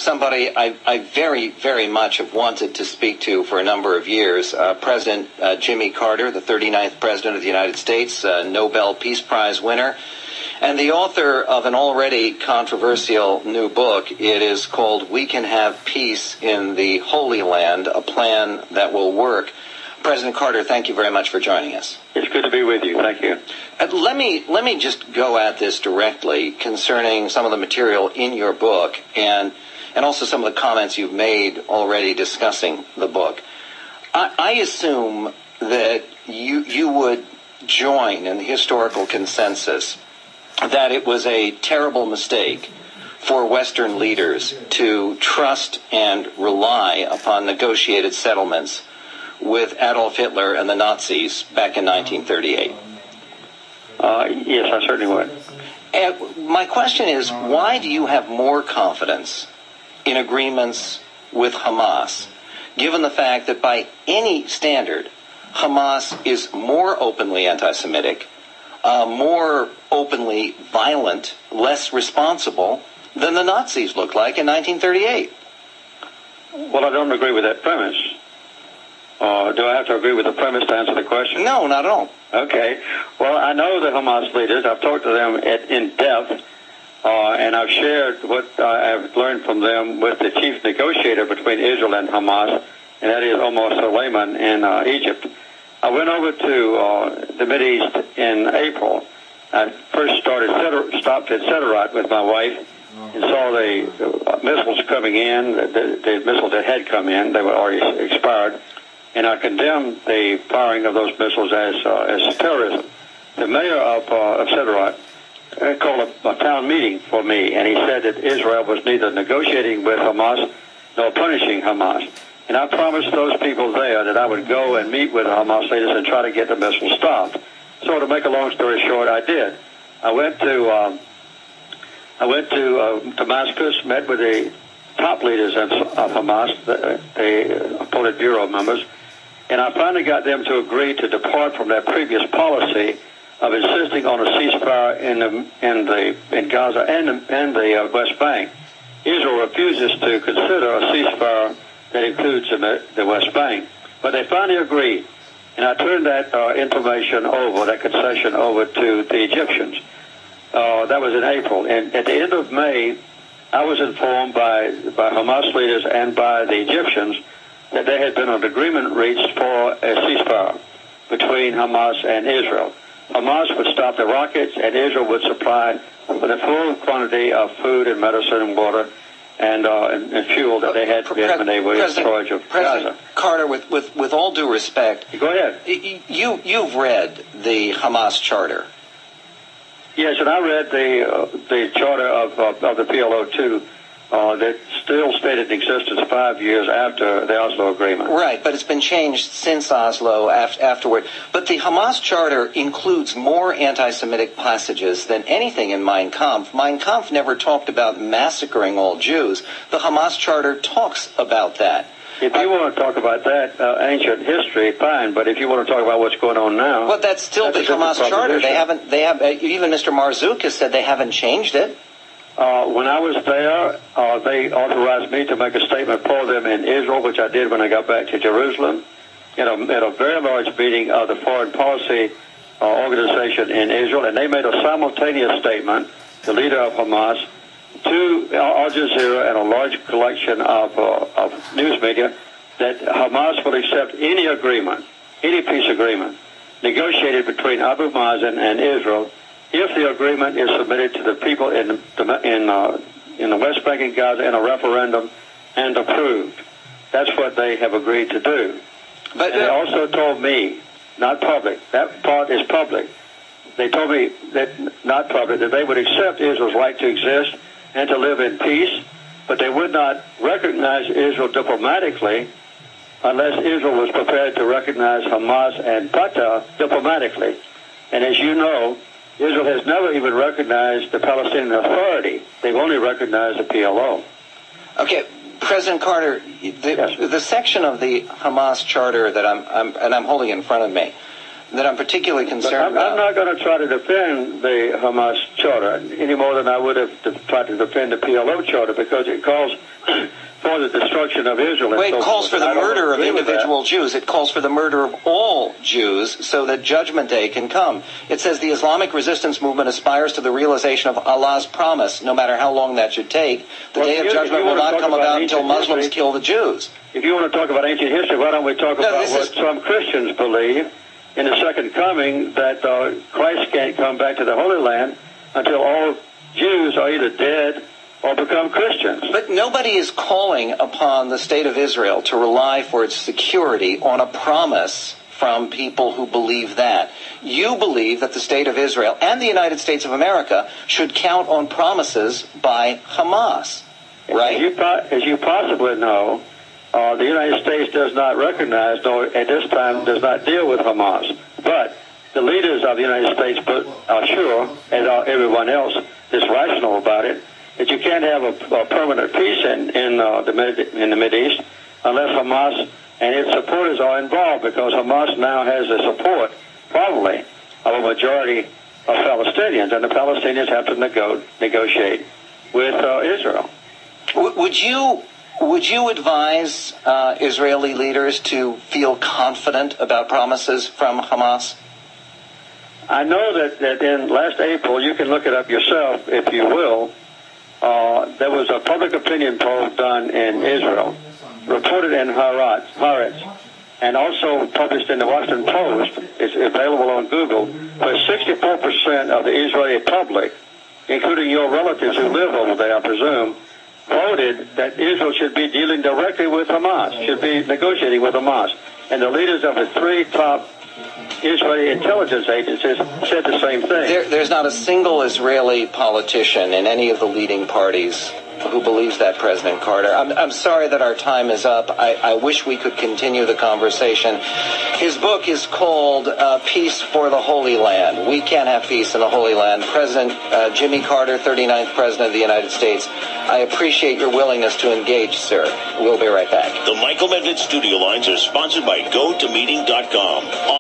somebody I very, very much have wanted to speak to for a number of years. President Jimmy Carter, the 39th President of the United States, Nobel Peace Prize winner, and the author of an already controversial new book. It is called We Can Have Peace in the Holy Land, a plan that will work. President Carter, thank you very much for joining us. It's good to be with you. Thank you. Let me just go at this directly concerning some of the material in your book and also some of the comments you've made already discussing the book. I assume that you would join in the historical consensus that it was a terrible mistake for Western leaders to trust and rely upon negotiated settlements with Adolf Hitler and the Nazis back in 1938. Yes, I certainly would. And my question is, why do you have more confidence in agreements with Hamas, given the fact that by any standard, Hamas is more openly anti-Semitic, more openly violent, less responsible than the Nazis looked like in 1938? Well, I don't agree with that premise. Do I have to agree with the premise to answer the question? No, not at all. Okay. Well, I know the Hamas leaders. I've talked to them in depth, and I've shared what I've learned from them with the chief negotiator between Israel and Hamas, and that is Omar Suleiman in Egypt. I went over to the Mideast in April. I first stopped at Sederot with my wife and saw the missiles coming in, the missiles that had come in. They were already expired. And I condemned the firing of those missiles as terrorism. The mayor of Sederot called a town meeting for me, and he said that Israel was neither negotiating with Hamas nor punishing Hamas. And I promised those people there that I would go and meet with the Hamas leaders and try to get the missiles stopped. So to make a long story short, I did. I went to Damascus, met with the top leaders of Hamas, the Politburo members, and I finally got them to agree to depart from their previous policy of insisting on a ceasefire in Gaza and the West Bank. Israel refuses to consider a ceasefire that includes the West Bank, but they finally agreed, and I turned that information over, that concession over to the Egyptians. That was in April, and at the end of May, I was informed by Hamas leaders and by the Egyptians that there had been an agreement reached for a ceasefire between Hamas and Israel. Hamas would stop the rockets, and Israel would supply with a full quantity of food and medicine and water and fuel that they had when they were in charge of Gaza. Carter, with all due respect, go ahead. You've read the Hamas charter. Yes, and I read the charter of the PLO too. That still stayed in existence 5 years after the Oslo Agreement. Right, but it's been changed since Oslo afterward. But the Hamas Charter includes more anti-Semitic passages than anything in Mein Kampf. Mein Kampf never talked about massacring all Jews. The Hamas Charter talks about that. If you want to talk about that ancient history, fine. But if you want to talk about what's going on now, but that's still the Hamas Charter. They have even Mr. Marzouk has said they haven't changed it. When I was there, they authorized me to make a statement for them in Israel, which I did when I got back to Jerusalem, at a very large meeting of the Foreign Policy Organization in Israel, and they made a simultaneous statement, the leader of Hamas, to Al Jazeera and a large collection of news media, that Hamas will accept any agreement, any peace agreement, negotiated between Abu Mazen and Israel, if the agreement is submitted to the people in the West Bank and Gaza in a referendum and approved. That's what they have agreed to do. But they also told me, not public, that part is public. They told me that, not public, that they would accept Israel's right to exist and to live in peace, but they would not recognize Israel diplomatically unless Israel was prepared to recognize Hamas and Fatah diplomatically. And as you know, Israel has never even recognized the Palestinian Authority. They've only recognized the PLO. Okay, President Carter, the section of the Hamas Charter that I'm holding in front of me that I'm particularly concerned I'm about. not going to try to defend the Hamas charter any more than I would have tried to defend the PLO charter, because it calls for the destruction of Israel. Wait, it calls for the murder of individual Jews. It calls for the murder of all Jews so that Judgment Day can come. It says the Islamic resistance movement aspires to the realization of Allah's promise, no matter how long that should take. The Day of Judgment will not come about until Muslims kill the Jews. If you want to talk about ancient history, why don't we talk about what some Christians believe in the second coming, that Christ can't come back to the Holy Land until all Jews are either dead or become Christians. But nobody is calling upon the state of Israel to rely for its security on a promise from people who believe that. You believe that the state of Israel and the United States of America should count on promises by Hamas, right? As you possibly know, the United States does not recognize, nor at this time does not deal with Hamas. But the leaders of the United States are sure, as are everyone else that's rational about it, that you can't have a permanent peace in the Mideast unless Hamas and its supporters are involved, because Hamas now has the support, probably, of a majority of Palestinians, and the Palestinians have to negotiate with Israel. Would you advise Israeli leaders to feel confident about promises from Hamas? I know that in last April, you can look it up yourself if you will, there was a public opinion poll done in Israel, reported in Haaretz, and also published in the Washington Post. It's available on Google, where 64% of the Israeli public, including your relatives who live over there, I presume, voted that Israel should be dealing directly with Hamas, should be negotiating with Hamas. And the leaders of the three top Israeli intelligence agencies said the same thing. There's not a single Israeli politician in any of the leading parties who believes that, President Carter. I'm sorry that our time is up. I wish we could continue the conversation. His book is called Peace for the Holy Land. We can't have peace in the Holy Land. President Jimmy Carter, 39th President of the United States, I appreciate your willingness to engage, sir. We'll be right back. The Michael Medved studio lines are sponsored by GoToMeeting.com.